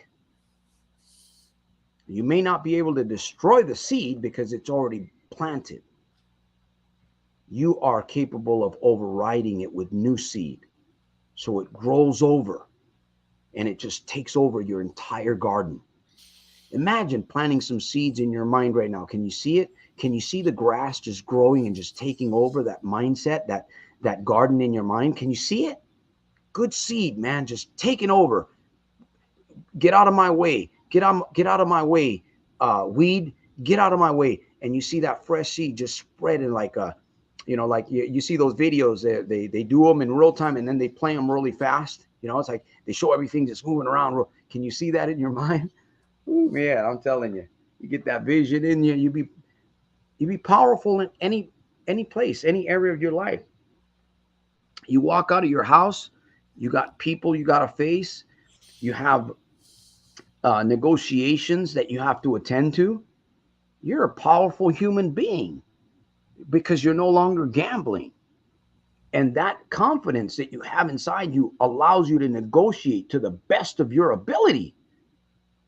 You may not be able to destroy the seed because it's already planted. You are capable of overriding it with new seed. So it grows over and it just takes over your entire garden. Imagine planting some seeds in your mind right now. Can you see it? Can you see the grass just growing and just taking over that mindset, that garden in your mind? Can you see it? Good seed, man, just taking over. Get out of my way. Get out of my way. Weed, get out of my way. And you see that fresh seed just spreading like a, like you see those videos. They do them in real time and then they play them really fast. It's like they show everything just moving around. Can you see that in your mind? Ooh, man, I'm telling you, you get that vision in you. You be powerful in any place, any area of your life. You walk out of your house, you got people you got to face. You have negotiations that you have to attend to. You're a powerful human being because you're no longer gambling. And that confidence that you have inside you allows you to negotiate to the best of your ability.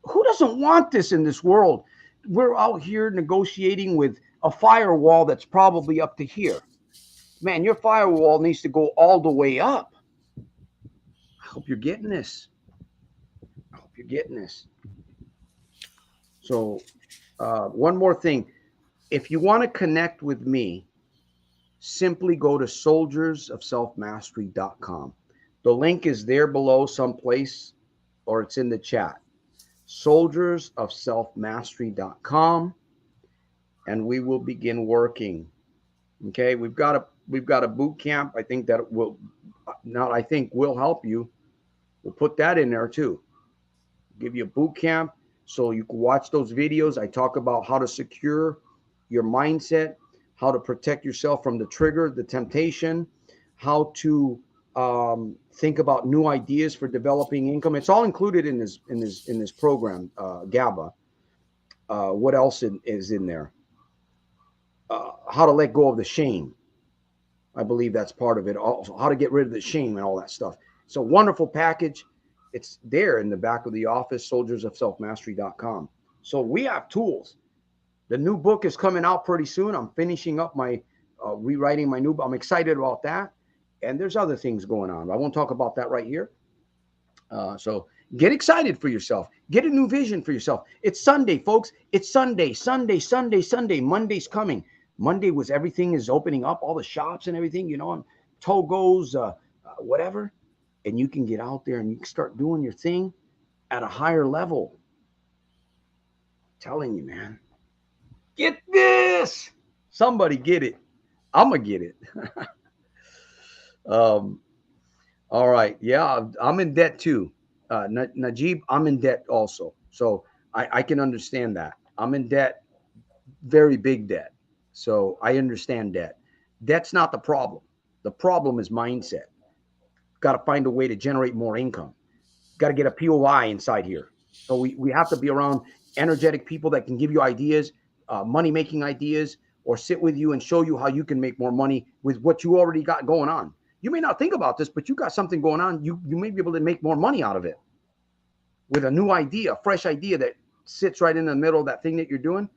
Who doesn't want this in this world? We're out here negotiating with a firewall that's probably up to here. Man, your firewall needs to go all the way up. I hope you're getting this. I hope you're getting this. So, one more thing. If you want to connect with me, simply go to soldiersofselfmastery.com. The link is there below someplace, or it's in the chat. Soldiersofselfmastery.com, and we will begin working. Okay, we've got a boot camp. I think that will help you. We'll put that in there too. Give you a boot camp so you can watch those videos. I talk about how to secure your mindset, how to protect yourself from the trigger, the temptation, how to think about new ideas for developing income. It's all included in this program, GABA. What else is in there? How to let go of the shame. I believe that's part of it. Also, how to get rid of the shame and all that stuff. It's a wonderful package. It's there in the back of the office, soldiersofselfmastery.com. So we have tools. The new book is coming out pretty soon. I'm finishing up my rewriting my new book. I'm excited about that. And there's other things going on. I won't talk about that right here. So get excited for yourself. Get a new vision for yourself. It's Sunday, folks. It's Sunday. Monday's coming. Monday was everything is opening up, all the shops and everything, and Togos, whatever. And you can get out there and you can start doing your thing at a higher level. I'm telling you, man. Get this. Somebody get it. I'm going to get it. All right. Yeah, I'm in debt too. Najib, I'm in debt also. So I can understand that. I'm in debt, very big debt. So I understand debt. Debt's not the problem. The problem is mindset. Got to find a way to generate more income. Got to get a POI inside here. So we have to be around energetic people that can give you ideas, money making ideas, or sit with you and show you how you can make more money with what you already got going on. You may not think about this, but you got something going on. You may be able to make more money out of it with a new idea, a fresh idea that sits right in the middle of that thing that you're doing.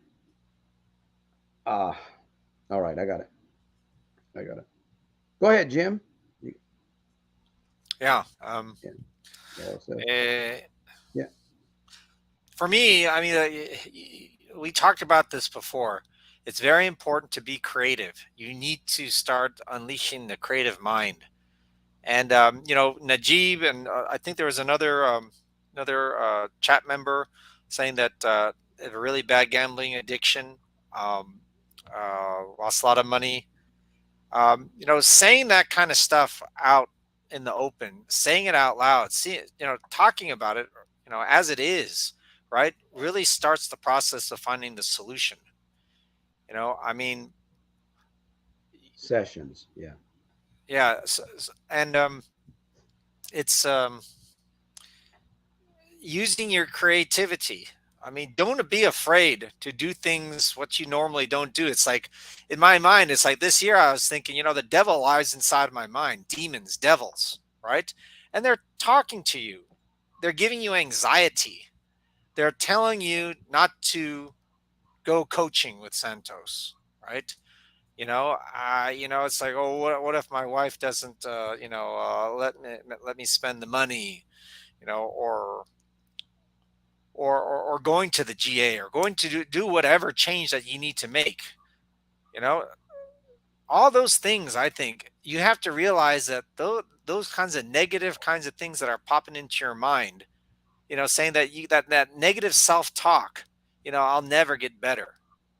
Uh, all right, I got it. I got it. Go ahead, Jim. Yeah. Yeah, well said. Eh, Yeah, for me, I mean, we talked about this before. It's very important to be creative. You need to start unleashing the creative mind. And Najib, and I think there was another chat member saying that they have a really bad gambling addiction, um, lost a lot of money. Saying that kind of stuff out in the open, saying it out loud, talking about it, as it is, right, really starts the process of finding the solution. I mean, sessions. Yeah, yeah, and it's using your creativity. I mean, don't be afraid to do things what you normally don't do. It's like in my mind, it's like this year I was thinking, the devil lies inside my mind, demons, devils, right? And they're talking to you. They're giving you anxiety. They're telling you not to go coaching with Santos, right? It's like, oh, what if my wife doesn't, let me spend the money, or going to the GA, or going to do whatever change that you need to make. You know, all those things. I think you have to realize that those kinds of negative kinds of things that are popping into your mind. Saying that that negative self talk. I'll never get better.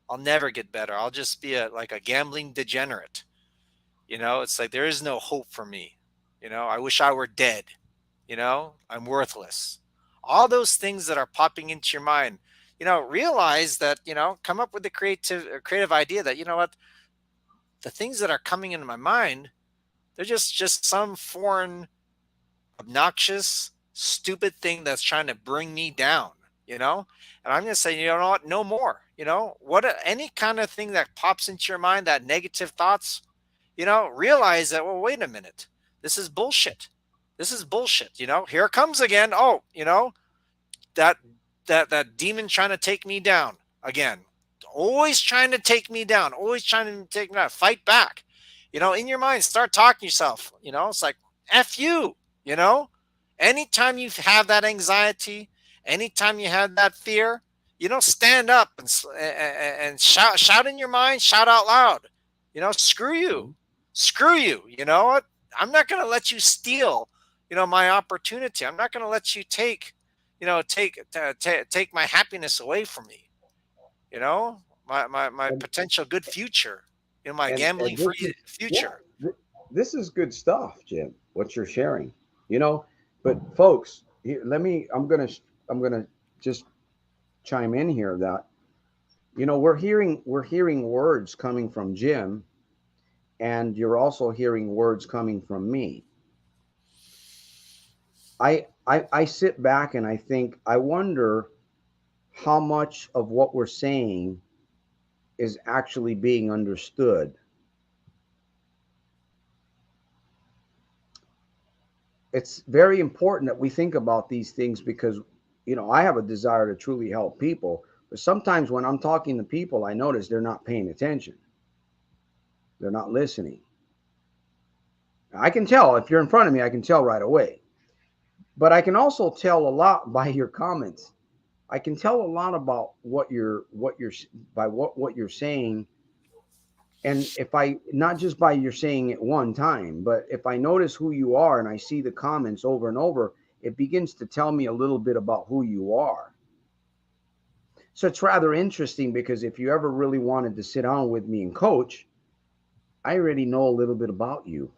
I'll never get better. I'll just be like a gambling degenerate. It's like there is no hope for me. I wish I were dead. I'm worthless. All those things that are popping into your mind, realize that, come up with the creative idea that, what, the things that are coming into my mind, they're just some foreign, obnoxious, stupid thing that's trying to bring me down, and I'm going to say, what, no more. What, any kind of thing that pops into your mind, that negative thoughts, realize that, well, wait a minute, this is bullshit. This is bullshit. Here it comes again. Oh, that that demon trying to take me down again. Always trying to take me down. Always trying to take me down. Fight back. In your mind, start talking to yourself. It's like, F you, you know? Anytime you have that anxiety, anytime you have that fear, stand up and shout in your mind, shout out loud. Screw you. Screw you. You know what? I'm not going to let you steal, my opportunity. I'm not going to let you take my happiness away from me. My and potential good future, my and gambling this free is, yeah, future. this is good stuff, Jim. What you're sharing, you know. But folks, here, let me. I'm gonna just chime in here that we're hearing words coming from Jim, and you're also hearing words coming from me. I sit back and I think, I wonder how much of what we're saying is actually being understood. It's very important that we think about these things because, I have a desire to truly help people. But sometimes when I'm talking to people, I notice they're not paying attention, they're not listening. I can tell if you're in front of me, I can tell right away. But I can also tell a lot by your comments. I can tell a lot about what you're by what you're saying. And if I, not just by you're saying it one time, but if I notice who you are and I see the comments over and over, it begins to tell me a little bit about who you are. So it's rather interesting because if you ever really wanted to sit down with me and coach, I already know a little bit about you.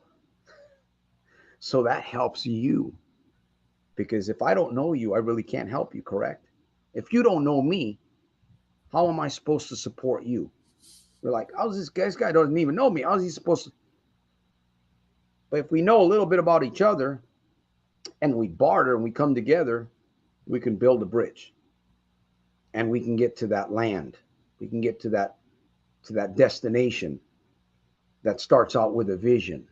So that helps you, because if I don't know you, I really can't help you, correct? If you don't know me, how am I supposed to support you? We're like, how's this guy doesn't even know me. How's he supposed to? But if we know a little bit about each other and we barter and we come together, we can build a bridge and we can get to that land. We can get to that destination that starts out with a vision.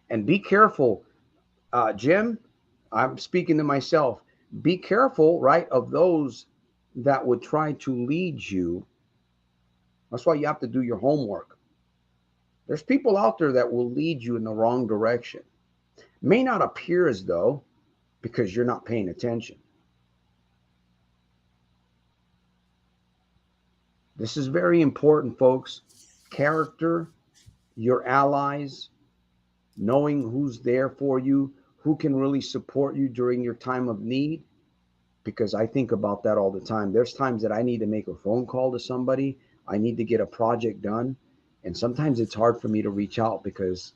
And be careful, Jim. I'm speaking to myself. Be careful, right, of those that would try to lead you. That's why you have to do your homework. There's people out there that will lead you in the wrong direction. May not appear as though, because you're not paying attention. This is very important, folks. Character, your allies, knowing who's there for you, who can really support you during your time of need. Because I think about that all the time. There's times that I need to make a phone call to somebody. I need to get a project done. And sometimes it's hard for me to reach out because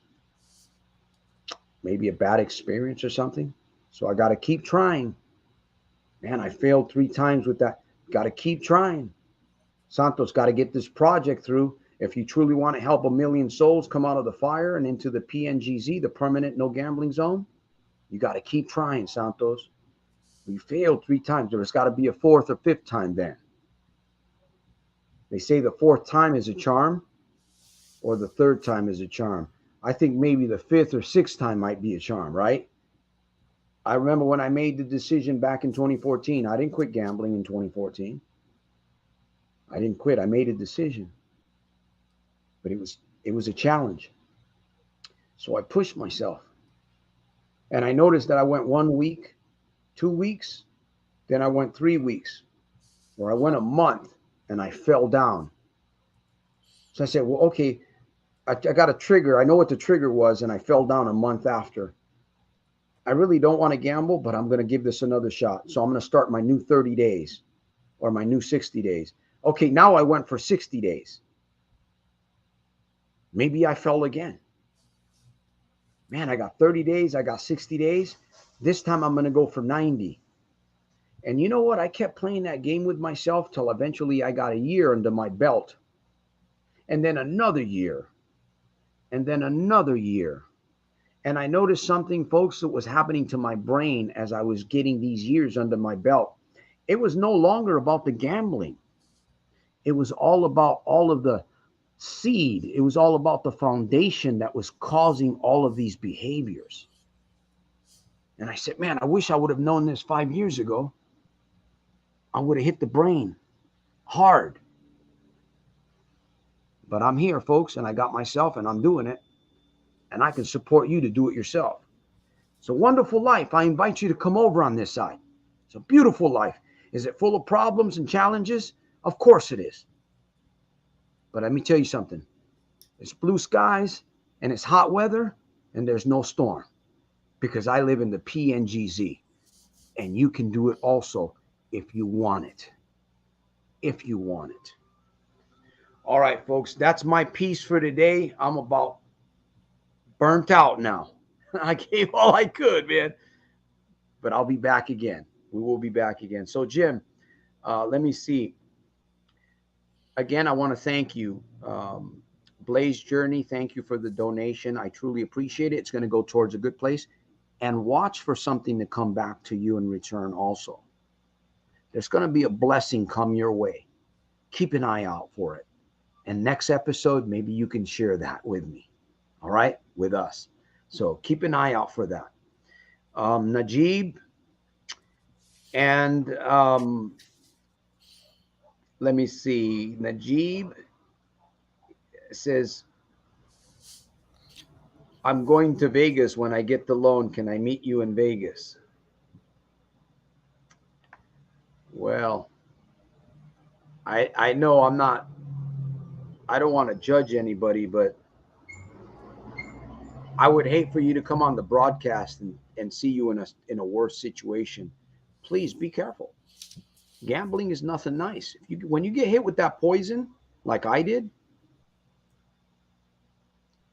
maybe a bad experience or something. So I got to keep trying. Man, I failed 3 times with that. Got to keep trying. Santos, got to get this project through. If you truly want to help 1,000,000 souls come out of the fire and into the PNGZ, the permanent no gambling zone, you got to keep trying, Santos. We failed 3 times. There's got to be a 4th or 5th time then. They say the 4th time is a charm or the 3rd time is a charm. I think maybe the 5th or 6th time might be a charm, right? I remember when I made the decision back in 2014. I didn't quit gambling in 2014. I didn't quit. I made a decision. But it was a challenge. So I pushed myself. And I noticed that I went 1 week, 2 weeks, then I went 3 weeks, or I went a month and I fell down. So I said, well, okay, I got a trigger. I know what the trigger was, and I fell down a month after. I really don't want to gamble, but I'm going to give this another shot. So I'm going to start my new 30 days or my new 60 days. Okay, now I went for 60 days. Maybe I fell again. Man, I got 30 days. I got 60 days. This time I'm going to go for 90. And you know what? I kept playing that game with myself till eventually I got a year under my belt. And then another year. And then another year. And I noticed something, folks, that was happening to my brain as I was getting these years under my belt. It was no longer about the gambling. It was all about all of the seed. It was all about the foundation that was causing all of these behaviors. And I said, man, I wish I would have known this 5 years ago. I would have hit the brain hard. But I'm here, folks, and I got myself, and I'm doing it. And I can support you to do it yourself. It's a wonderful life. I invite you to come over on this side. It's a beautiful life. Is it full of problems and challenges? Of course it is. But let me tell you something. It's blue skies, and it's hot weather, and there's no storm. Because I live in the PNGZ. And you can do it also if you want it. If you want it. All right, folks, that's my piece for today. I'm about burnt out now. I gave all I could, man. But I'll be back again. We will be back again. So, Jim, let me see. Again, I want to thank you. Blaze Journey, thank you for the donation. I truly appreciate it. It's going to go towards a good place. And watch for something to come back to you in return also. There's going to be a blessing come your way. Keep an eye out for it. And next episode, maybe you can share that with me. All right? With us. So keep an eye out for that. Najib and let me see. Najib says, I'm going to Vegas when I get the loan. Can I meet you in Vegas? Well, I know I don't want to judge anybody, but I would hate for you to come on the broadcast and see you in a worse situation. Please be careful. Gambling is nothing nice. When you get hit with that poison, like I did,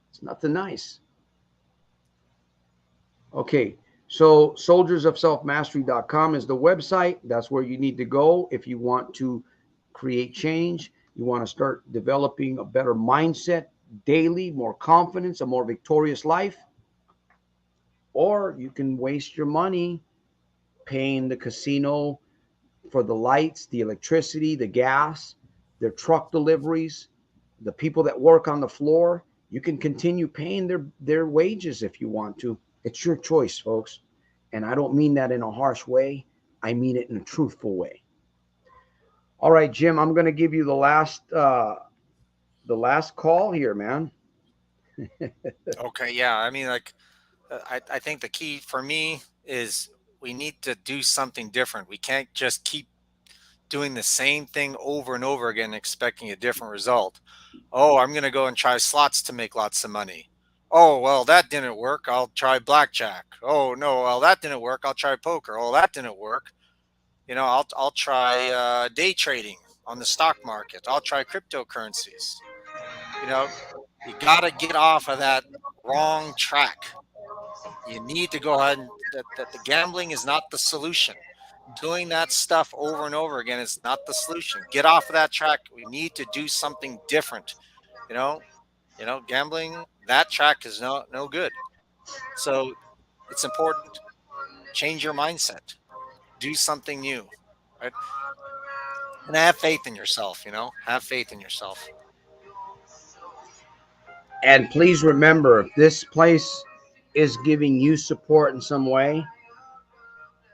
it's nothing nice. Okay, so soldiersofselfmastery.com is the website. That's where you need to go if you want to create change. You want to start developing a better mindset daily, more confidence, a more victorious life. Or you can waste your money paying the casino for the lights, the electricity, the gas, their truck deliveries, the people that work on the floor. You can continue paying their wages if you want to. It's your choice, folks. And I don't mean that in a harsh way. I mean it in a truthful way. All right, Jim, I'm going to give you the last call here, man. Okay, yeah. I mean, like, I think the key for me is we need to do something different. We can't just keep doing the same thing over and over again, expecting a different result. Oh, I'm going to go and try slots to make lots of money. Oh, well, that didn't work. I'll try blackjack. Oh, no, well, that didn't work. I'll try poker. Oh, that didn't work. I'll try day trading on the stock market. I'll try cryptocurrencies. You know, you got to get off of that wrong track. You need to go ahead and that the gambling is not the solution. Doing that stuff over and over again is not the solution. Get off of that track. We need to do something different. You know, gambling, that track is no good. So it's important. Change your mindset. Do something new. Right? And have faith in yourself, Have faith in yourself. And please remember, if this place is giving you support in some way,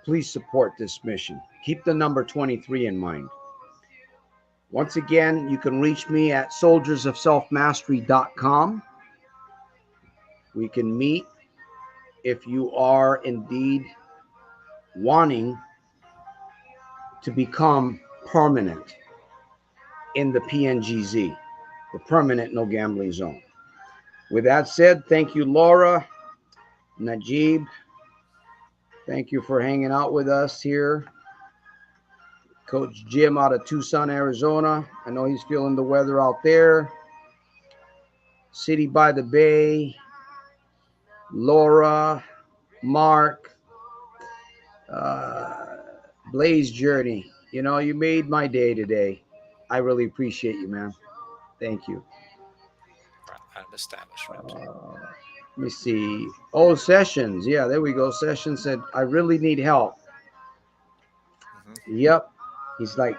please support this mission. Keep the number 23 in mind. Once again, you can reach me at soldiersofselfmastery.com. We can meet if you are indeed wanting to become permanent in the PNGZ, the permanent no gambling zone. With that said, thank you, Laura, Najib. Thank you for hanging out with us here. Coach Jim out of Tucson, Arizona. I know he's feeling the weather out there. City by the Bay, Laura, Mark, Blaze Journey. You made my day today. I really appreciate you, man. Thank you. Establishment. Let me see. Oh, Sessions. Yeah, there we go. Sessions said, I really need help. Mm-hmm. Yep. He's like,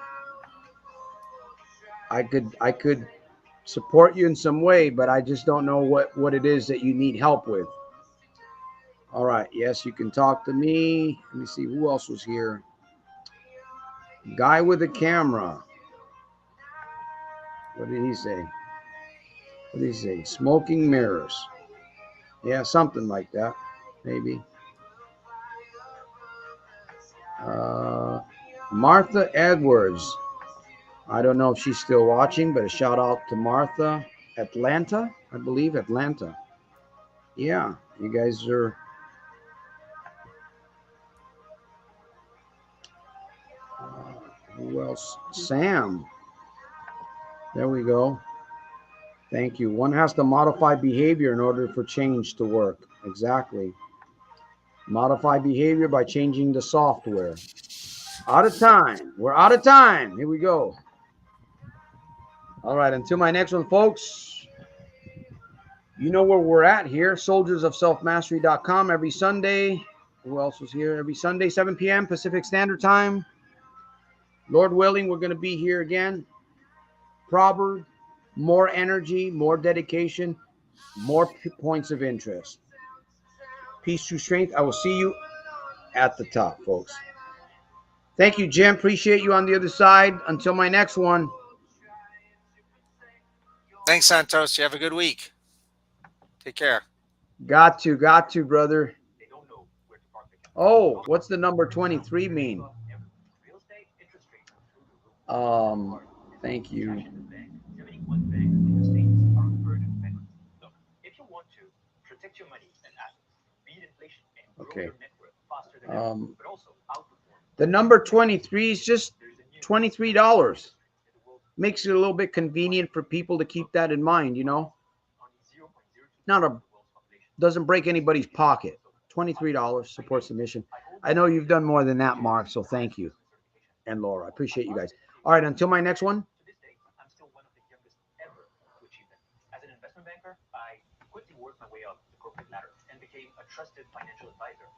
I could support you in some way, but I just don't know what it is that you need help with. All right. Yes, you can talk to me. Let me see who else was here. Guy with the camera. What did he say? What did he say? Smoking mirrors. Yeah, something like that. Maybe. Martha Edwards. I don't know if she's still watching, but a shout out to Martha. Atlanta, I believe. Atlanta. Yeah, you guys are. Who else? Sam. There we go. Thank you. One has to modify behavior in order for change to work. Exactly. Modify behavior by changing the software. Out of time. We're out of time. Here we go. All right. Until my next one, folks. You know where we're at here. soldiersofselfmastery.com every Sunday. Who else was here? Every Sunday, 7 p.m. Pacific Standard Time. Lord willing, we're going to be here again. Proverb, more energy, more dedication, more points of interest. Peace through strength. I will see you at the top, folks. Thank you, Jim. Appreciate you on the other side. Until my next one. Thanks, Santos. You have a good week. Take care. Got to, brother. Oh, what's the number 23 mean? Thank you. Okay. The number 23 is just $23. Makes it a little bit convenient for people to keep that in mind, doesn't break anybody's pocket. $23 supports the mission. I know you've done more than that, Mark, so thank you. And Laura, I appreciate you guys. All right, until my next one. I'm still one of the youngest ever to achieve that. As an investment banker, I quickly worked my way up the corporate ladder and became a trusted financial advisor